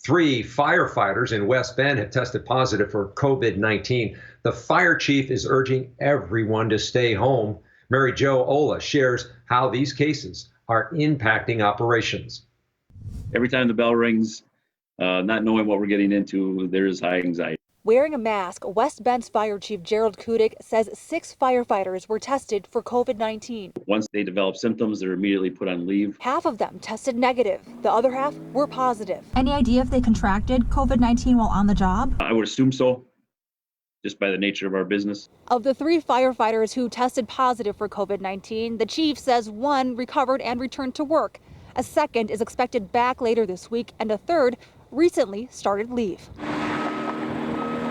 3 firefighters in West Bend have tested positive for COVID-19. The fire chief is urging everyone to stay home. Mary Jo Ola shares how these cases are impacting operations. Every time the bell rings, not knowing what we're getting into, there is high anxiety. Wearing a mask, West Bend's Fire Chief Gerald Kudik says 6 firefighters were tested for COVID-19. Once they develop symptoms, they're immediately put on leave. Half of them tested negative. The other half were positive. Any idea if they contracted COVID-19 while on the job? I would assume so, just by the nature of our business. Of the 3 firefighters who tested positive for COVID-19, the chief says 1 recovered and returned to work. A second is expected back later this week, and a third recently started leave.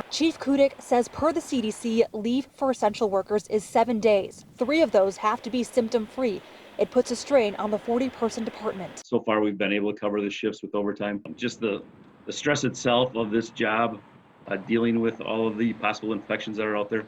Chief Kudik says per the CDC, leave for essential workers is 7 days. 3 of those have to be symptom-free. It puts a strain on the 40-person department. So far, we've been able to cover the shifts with overtime. Just the stress itself of this job, dealing with all of the possible infections that are out there,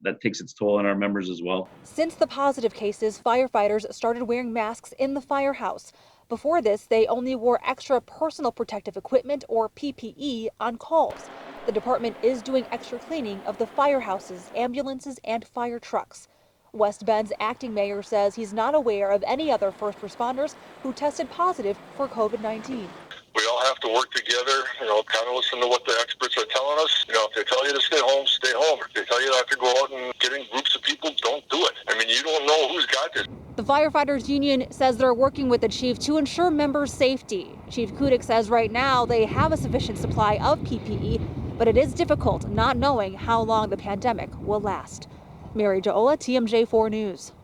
that takes its toll on our members as well. Since the positive cases, firefighters started wearing masks in the firehouse. Before this, they only wore extra personal protective equipment, or PPE, on calls. The department is doing extra cleaning of the firehouses, ambulances, and fire trucks. West Bend's acting mayor says he's not aware of any other first responders who tested positive for COVID-19. We all have to work together, kind of listen to what the experts are telling us. If they tell you to stay home, stay home. If they tell you not to go out and get in groups of people, don't do it. I mean, you don't know who's got this. The firefighters union says they're working with the chief to ensure members' safety. Chief Kudik says right now they have a sufficient supply of PPE, but it is difficult not knowing how long the pandemic will last. Mary Jo Ola, TMJ4 News.